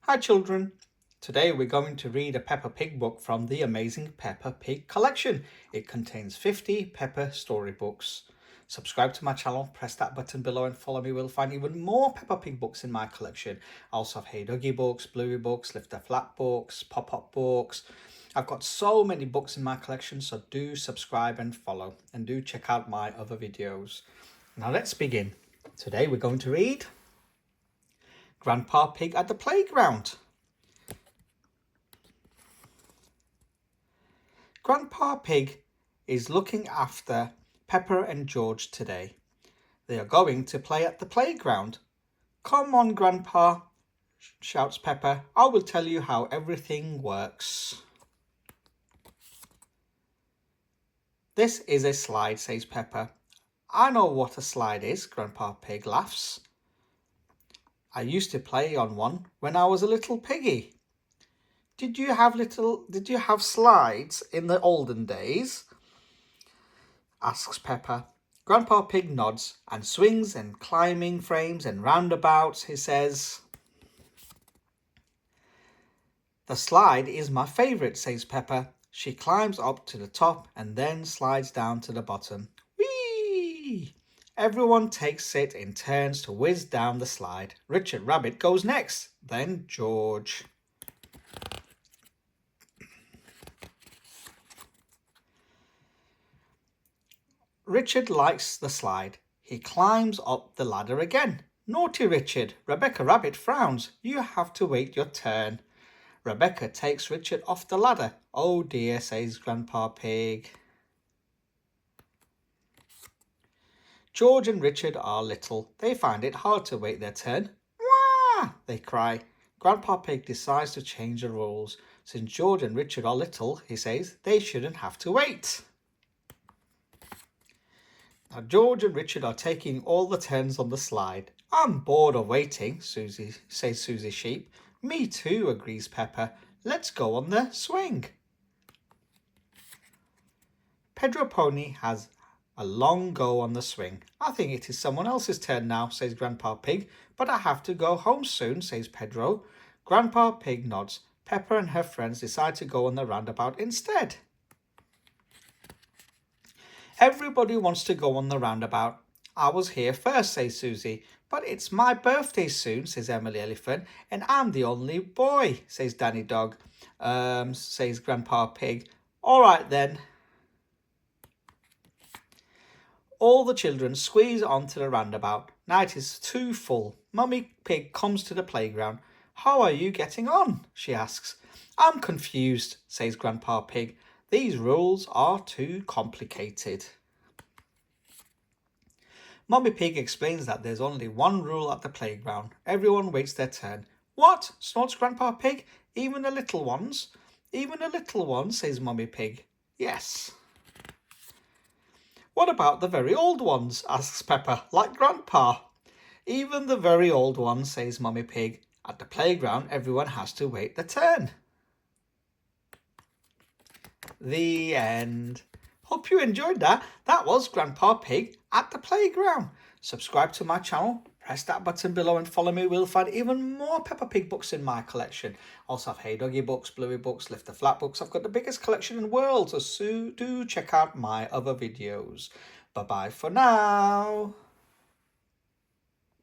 Hi children, today we're going to read a Peppa Pig book from the amazing Peppa Pig collection. It contains 50 Peppa storybooks. Subscribe to my channel, press that button below and follow me. We'll find even more Peppa Pig books in my collection. I also have Hey Doggy books, Bluey books, Lift the Flap books, Pop-Up books. I've got so many books in my collection, so do subscribe and follow. And do check out my other videos. Now let's begin. Today we're going to read Grandpa Pig at the Playground. Grandpa Pig is looking after Peppa and George today. They are going to play at the playground. Come on, Grandpa, shouts Peppa. I will tell you how everything works. This is a slide, says Peppa. I know what a slide is, Grandpa Pig laughs. I used to play on one when I was a little piggy. Did you have slides in the olden days? Asks Peppa. Grandpa Pig nods and swings and climbing frames and roundabouts, he says. The slide is my favourite, says Peppa. She climbs up to the top and then slides down to the bottom. Whee! Everyone takes it in turns to whiz down the slide. Richard Rabbit goes next, then George. Richard likes the slide. He climbs up the ladder again. Naughty Richard, Rebecca Rabbit frowns. You have to wait your turn. Rebecca takes Richard off the ladder. Oh dear, says Grandpa Pig. George and Richard are little. They find it hard to wait their turn. Wah! They cry. Grandpa Pig decides to change the rules. Since George and Richard are little, he says, they shouldn't have to wait. Now George and Richard are taking all the turns on the slide. I'm bored of waiting, says Susie Sheep. Me too, agrees Peppa. Let's go on the swing. Pedro Pony has a long go on the swing. I think it is someone else's turn now, says Grandpa Pig. But I have to go home soon, says Pedro. Grandpa Pig nods. Peppa and her friends decide to go on the roundabout instead. Everybody wants to go on the roundabout. I was here first, says Susie. But it's my birthday soon, says Emily Elephant. And I'm the only boy, says Danny Dog. Says Grandpa Pig. All right then. All the children squeeze onto the roundabout. Now it is too full. Mummy Pig comes to the playground. How are you getting on? She asks. I'm confused, says Grandpa Pig. These rules are too complicated. Mummy Pig explains that there's only one rule at the playground. Everyone waits their turn. What? Snorts Grandpa Pig. Even the little ones? Even the little ones, says Mummy Pig. Yes. What about the very old ones? Asks Peppa, like Grandpa. Even the very old ones, says Mummy Pig. At the playground, everyone has to wait their turn. The end. Hope you enjoyed that. That was Grandpa Pig at the playground. Subscribe to my channel. Press that button below and follow me. We'll find even more Peppa Pig books in my collection. Also have Hey Doggy books, Bluey books, Lift the Flap books. I've got the biggest collection in the world, so do check out my other videos. Bye-bye for now.